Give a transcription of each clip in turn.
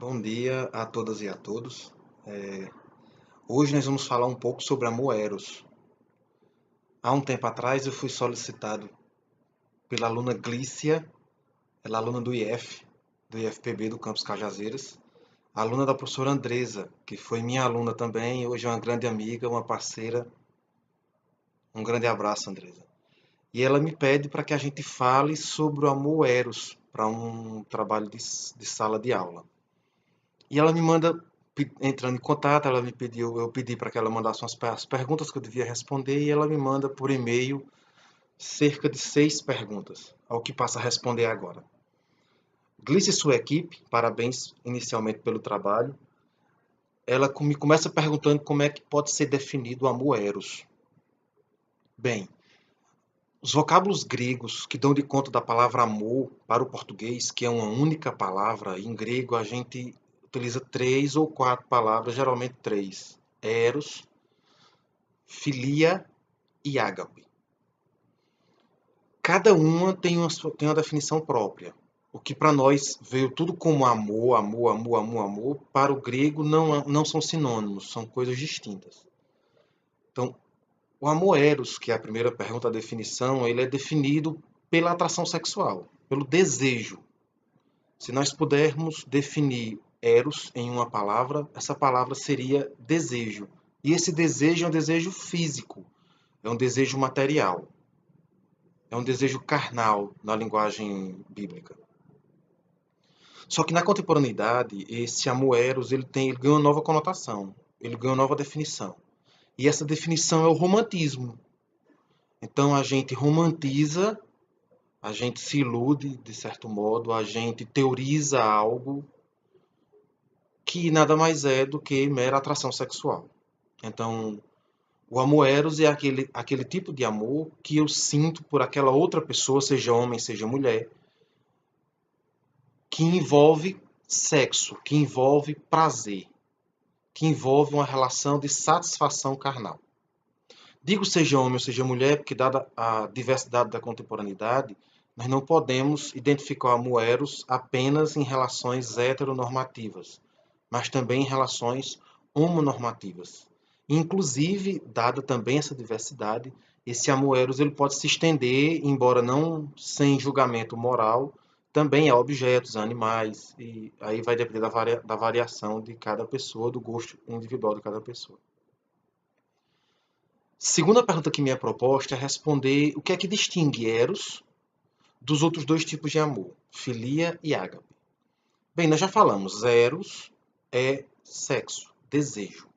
Bom dia a todas e a todos. Hoje nós vamos falar um pouco sobre amor eros. Há um tempo atrás eu fui solicitado pela aluna Glícia, ela é aluna do IFPB do Campus Cajazeiras, aluna da professora Andresa, que foi minha aluna também, hoje é uma grande amiga, uma parceira. Um grande abraço, Andresa. E ela me pede para que a gente fale sobre o amor eros para um trabalho de sala de aula. E ela me manda, entrando em contato, eu pedi para que ela mandasse as perguntas que eu devia responder e ela me manda por e-mail cerca de 6 perguntas, ao que passa a responder agora. Glice e sua equipe, parabéns inicialmente pelo trabalho. Ela me começa perguntando como é que pode ser definido o amor eros. Bem, os vocábulos gregos que dão de conta da palavra amor para o português, que é uma única palavra, em grego a gente utiliza 3 ou 4 palavras, geralmente 3. Eros, filia e ágape. Cada uma tem uma definição própria. O que para nós veio tudo como amor, amor, amor, amor, amor, para o grego não são sinônimos, são coisas distintas. Então, o amor eros, que é a primeira pergunta, a definição, ele é definido pela atração sexual, pelo desejo. Se nós pudermos definir eros em uma palavra, essa palavra seria desejo. E esse desejo é um desejo físico, é um desejo material, é um desejo carnal na linguagem bíblica. Só que na contemporaneidade, esse amor eros ele ganha uma nova conotação, ele ganha uma nova definição. E essa definição é o romantismo. Então a gente romantiza, a gente se ilude, de certo modo, a gente teoriza algo que nada mais é do que mera atração sexual. Então, o amor eros é aquele tipo de amor que eu sinto por aquela outra pessoa, seja homem, seja mulher, que envolve sexo, que envolve prazer, que envolve uma relação de satisfação carnal. Digo seja homem ou seja mulher, porque dada a diversidade da contemporaneidade, nós não podemos identificar o amor eros apenas em relações heteronormativas, mas também em relações homonormativas. Inclusive, dada também essa diversidade, esse amor eros ele pode se estender, embora não sem julgamento moral, também a objetos, a animais, e aí vai depender da variação de cada pessoa, do gosto individual de cada pessoa. Segunda pergunta que me é proposta é responder o que é que distingue eros dos outros dois tipos de amor, filia e ágape. Bem, nós já falamos, eros é sexo, desejo.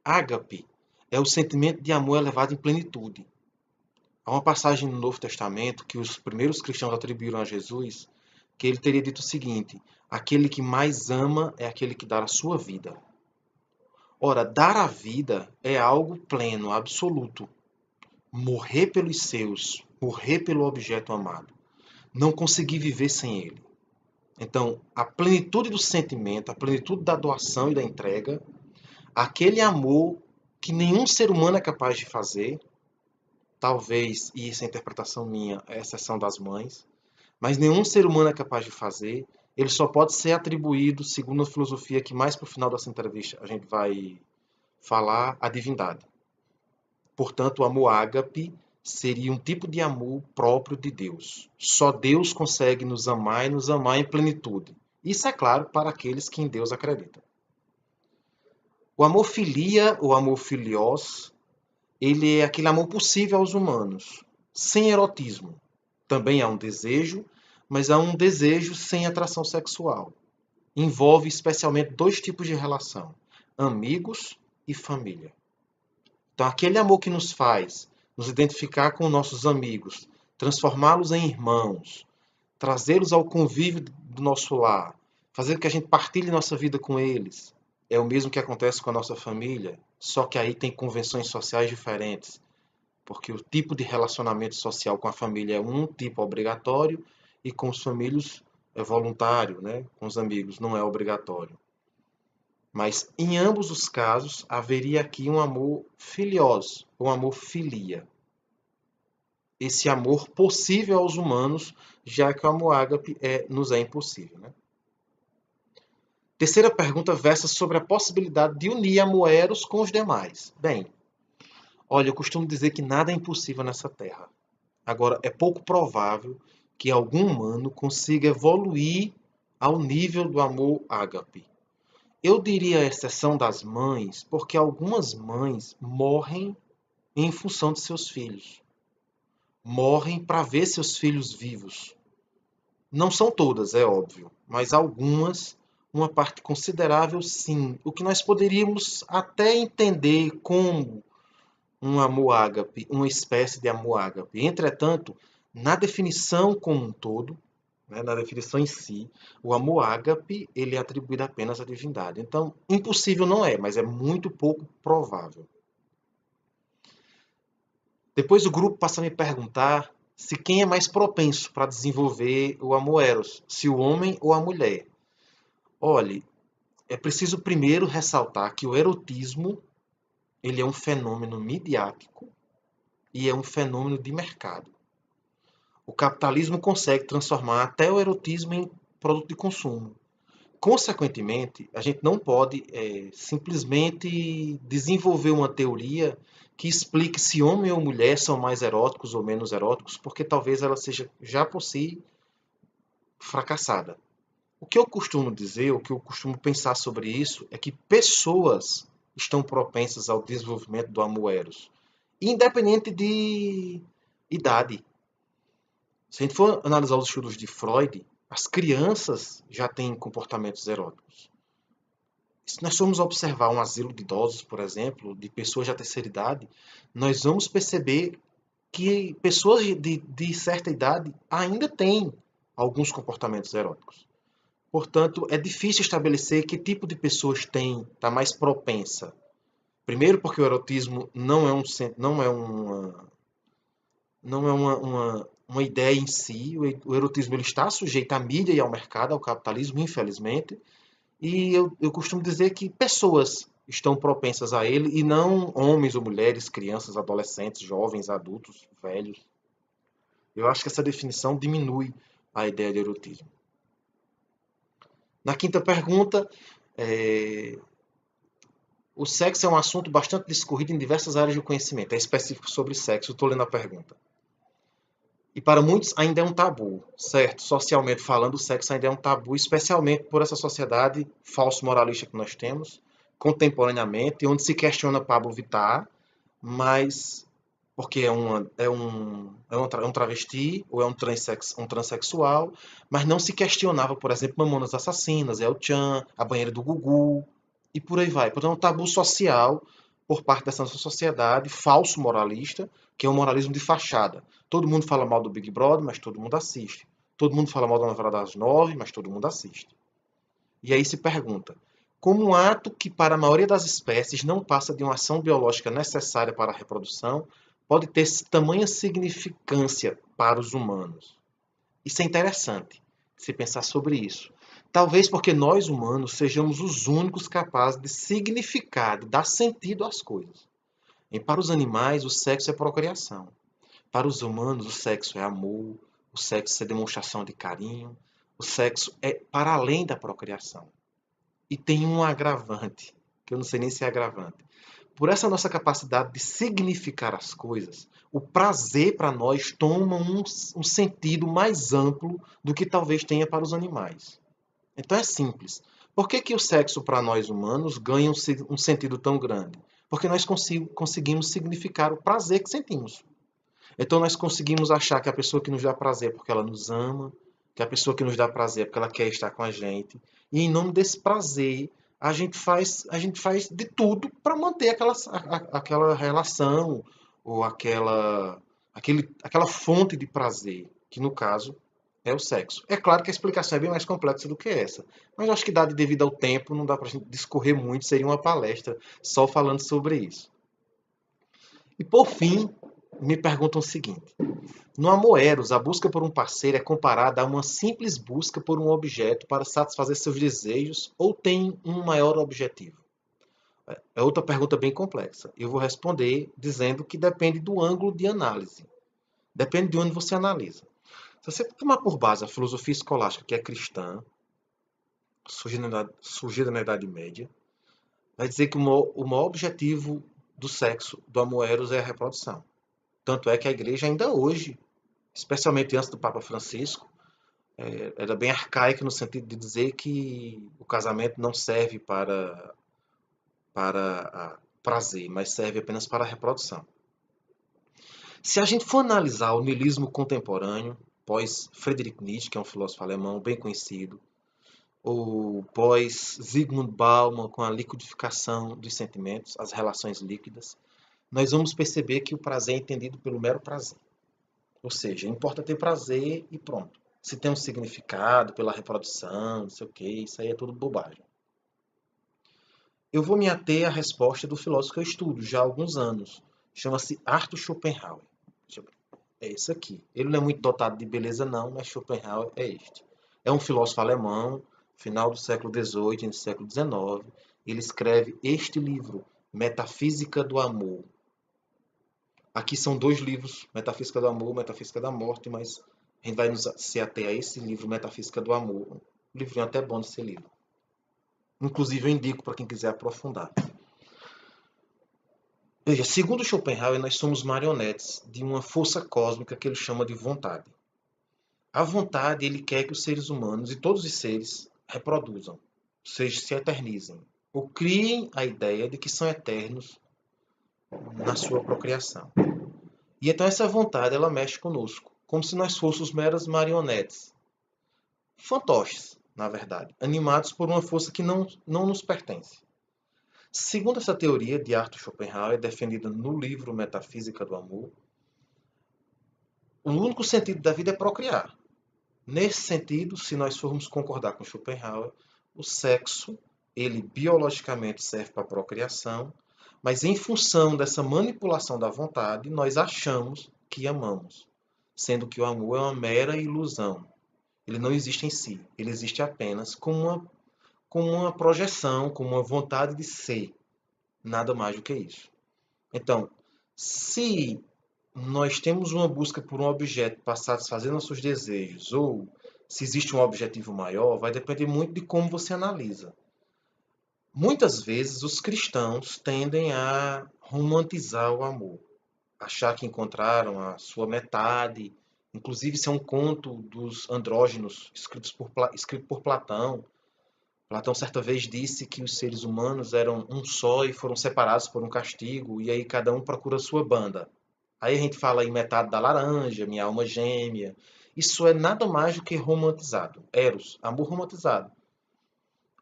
Ágape é o sentimento de amor elevado em plenitude. Há uma passagem no Novo Testamento que os primeiros cristãos atribuíram a Jesus, que ele teria dito o seguinte: aquele que mais ama é aquele que dá a sua vida. Ora, dar a vida é algo pleno, absoluto. Morrer pelos seus, morrer pelo objeto amado. Não conseguir viver sem ele. Então, a plenitude do sentimento, a plenitude da doação e da entrega, aquele amor que nenhum ser humano é capaz de fazer, talvez, e isso é a interpretação minha, é a exceção das mães, mas nenhum ser humano é capaz de fazer, ele só pode ser atribuído, segundo a filosofia que mais para o final dessa entrevista a gente vai falar, à divindade. Portanto, o amor ágape seria um tipo de amor próprio de Deus. Só Deus consegue nos amar e nos amar em plenitude. Isso é claro para aqueles que em Deus acreditam. O amor filia, ou amor filios, ele é aquele amor possível aos humanos, sem erotismo. Também há um desejo, mas há um desejo sem atração sexual. Envolve especialmente dois tipos de relação: amigos e família. Então, aquele amor que nos faz nos identificar com nossos amigos, transformá-los em irmãos, trazê-los ao convívio do nosso lar, fazer com que a gente partilhe nossa vida com eles, é o mesmo que acontece com a nossa família, só que aí tem convenções sociais diferentes, porque o tipo de relacionamento social com a família é um tipo obrigatório e com os filhos é voluntário, né? Com os amigos não é obrigatório. Mas em ambos os casos haveria aqui um amor filios, um amor filia. Esse amor possível aos humanos, já que o amor ágape nos é impossível. Né? Terceira pergunta versa sobre a possibilidade de unir Amoeros com os demais. Bem, olha, eu costumo dizer que nada é impossível nessa terra. Agora, é pouco provável que algum humano consiga evoluir ao nível do amor ágape. Eu diria a exceção das mães, porque algumas mães morrem em função de seus filhos. Morrem para ver seus filhos vivos. Não são todas, é óbvio, mas algumas, uma parte considerável, sim. O que nós poderíamos até entender como um amor ágape, uma espécie de amor ágape. Entretanto, na definição como um todo, né, na definição em si, o amor ágape ele é atribuído apenas à divindade. Então, impossível não é, mas é muito pouco provável. Depois o grupo passa a me perguntar se quem é mais propenso para desenvolver o amor eros, se o homem ou a mulher. Olhe, é preciso primeiro ressaltar que o erotismo ele é um fenômeno midiático e é um fenômeno de mercado. O capitalismo consegue transformar até o erotismo em produto de consumo. Consequentemente, a gente não pode simplesmente desenvolver uma teoria que explique se homem ou mulher são mais eróticos ou menos eróticos, porque talvez ela seja já por si fracassada. O que eu costumo dizer, o que eu costumo pensar sobre isso, é que pessoas estão propensas ao desenvolvimento do amor eros, independente de idade. Se a gente for analisar os estudos de Freud, as crianças já têm comportamentos eróticos. Se nós formos observar um asilo de idosos, por exemplo, de pessoas da terceira idade, nós vamos perceber que pessoas de certa idade ainda têm alguns comportamentos eróticos. Portanto, é difícil estabelecer que tipo de pessoas está mais propensa. Primeiro, porque o erotismo não é uma ideia em si. O erotismo ele está sujeito à mídia e ao mercado, ao capitalismo, infelizmente. E eu costumo dizer que pessoas estão propensas a ele e não homens ou mulheres, crianças, adolescentes, jovens, adultos, velhos. Eu acho que essa definição diminui a ideia de erotismo. Na quinta pergunta, o sexo é um assunto bastante discorrido em diversas áreas do conhecimento. É específico sobre sexo, estou lendo a pergunta. E para muitos ainda é um tabu, certo? Socialmente falando, o sexo ainda é um tabu, especialmente por essa sociedade falso moralista que nós temos, contemporaneamente, onde se questiona Pablo Vittar, mas porque é um travesti ou é um transexual, mas não se questionava, por exemplo, Mamonas Assassinas, El Chan, a banheira do Gugu, e por aí vai. Portanto, é um tabu social por parte dessa nossa sociedade falso moralista, que é um moralismo de fachada. Todo mundo fala mal do Big Brother, mas todo mundo assiste. Todo mundo fala mal da novela das 9, mas todo mundo assiste. E aí se pergunta, como um ato que para a maioria das espécies não passa de uma ação biológica necessária para a reprodução, pode ter tamanha significância para os humanos? Isso é interessante, se pensar sobre isso. Talvez porque nós humanos sejamos os únicos capazes de significar, de dar sentido às coisas. E para os animais, o sexo é procriação. Para os humanos, o sexo é amor, o sexo é demonstração de carinho, o sexo é para além da procriação. E tem um agravante, que eu não sei nem se é agravante. Por essa nossa capacidade de significar as coisas, o prazer para nós toma um sentido mais amplo do que talvez tenha para os animais. Então é simples. Por que, que o sexo para nós humanos ganha um sentido tão grande? Porque nós conseguimos significar o prazer que sentimos. Então nós conseguimos achar que a pessoa que nos dá prazer é porque ela nos ama, que a pessoa que nos dá prazer é porque ela quer estar com a gente. E em nome desse prazer, a gente faz de tudo para manter aquela relação ou aquela fonte de prazer, que no caso é o sexo. É claro que a explicação é bem mais complexa do que essa, mas acho que devido ao tempo, não dá para a gente discorrer muito, seria uma palestra só falando sobre isso. E por fim, me perguntam o seguinte: no amor eros, a busca por um parceiro é comparada a uma simples busca por um objeto para satisfazer seus desejos ou tem um maior objetivo? É outra pergunta bem complexa. Eu vou responder dizendo que depende do ângulo de análise. Depende de onde você analisa. Se você tomar por base a filosofia escolástica, que é cristã, surgida na Idade Média, vai dizer que o maior objetivo do sexo, do amor eros, é a reprodução. Tanto é que a igreja ainda hoje, especialmente antes do Papa Francisco, era bem arcaica no sentido de dizer que o casamento não serve para prazer, mas serve apenas para a reprodução. Se a gente for analisar o niilismo contemporâneo, pós Friedrich Nietzsche, que é um filósofo alemão bem conhecido, ou pós Zygmunt Bauman com a liquidificação dos sentimentos, as relações líquidas, nós vamos perceber que o prazer é entendido pelo mero prazer. Ou seja, importa ter prazer e pronto. Se tem um significado pela reprodução, não sei o que, isso aí é tudo bobagem. Eu vou me ater à resposta do filósofo que eu estudo já há alguns anos. Chama-se Arthur Schopenhauer. É esse aqui. Ele não é muito dotado de beleza não, mas Schopenhauer é este. É um filósofo alemão, final do século XVIII, início do século XIX. Ele escreve este livro, Metafísica do Amor. Aqui são dois livros, Metafísica do Amor, Metafísica da Morte, mas a gente vai se ater a esse livro, Metafísica do Amor. Um livrinho até bom de ser lido. Inclusive eu indico para quem quiser aprofundar. Veja, segundo Schopenhauer, nós somos marionetes de uma força cósmica que ele chama de vontade. A vontade, ele quer que os seres humanos e todos os seres reproduzam, seja, se eternizem, ou criem a ideia de que são eternos na sua procriação. E então essa vontade, ela mexe conosco, como se nós fôssemos meras marionetes, fantoches, na verdade, animados por uma força que não nos pertence. Segundo essa teoria de Arthur Schopenhauer, defendida no livro Metafísica do Amor, o único sentido da vida é procriar. Nesse sentido, se nós formos concordar com Schopenhauer, o sexo, ele biologicamente serve para a procriação, mas em função dessa manipulação da vontade, nós achamos que amamos, sendo que o amor é uma mera ilusão. Ele não existe em si, ele existe apenas como uma projeção, como uma vontade de ser, nada mais do que isso. Então, se nós temos uma busca por um objeto para satisfazer nossos desejos, ou se existe um objetivo maior, vai depender muito de como você analisa. Muitas vezes os cristãos tendem a romantizar o amor, achar que encontraram a sua metade, inclusive isso é um conto dos andrógenos escrito por Platão. Platão certa vez disse que os seres humanos eram um só e foram separados por um castigo, e aí cada um procura a sua banda. Aí a gente fala em metade da laranja, minha alma gêmea. Isso é nada mais do que romantizado. Eros, amor romantizado.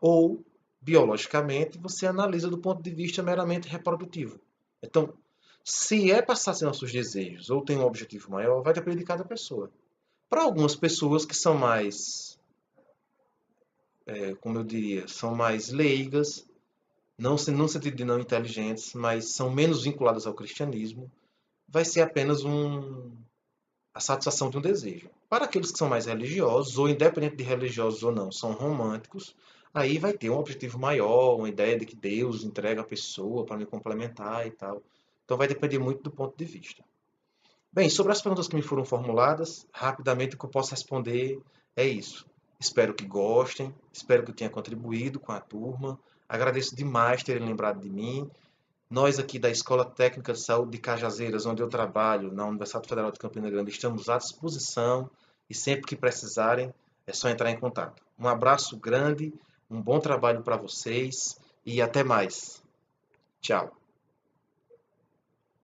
Ou, biologicamente, você analisa do ponto de vista meramente reprodutivo. Então, se é para saciar nossos desejos ou tem um objetivo maior, vai depender de cada pessoa. Para algumas pessoas que são mais, como eu diria, são mais leigas, não no sentido de não inteligentes, mas são menos vinculadas ao cristianismo, vai ser apenas a satisfação de um desejo. Para aqueles que são mais religiosos, ou independente de religiosos ou não, são românticos, aí vai ter um objetivo maior, uma ideia de que Deus entrega a pessoa para me complementar e tal. Então vai depender muito do ponto de vista. Bem, sobre as perguntas que me foram formuladas, rapidamente o que eu posso responder é isso. Espero que gostem, espero que eu tenha contribuído com a turma. Agradeço demais terem lembrado de mim. Nós aqui da Escola Técnica de Saúde de Cajazeiras, onde eu trabalho, na Universidade Federal de Campina Grande, estamos à disposição e sempre que precisarem é só entrar em contato. Um abraço grande, um bom trabalho para vocês e até mais. Tchau.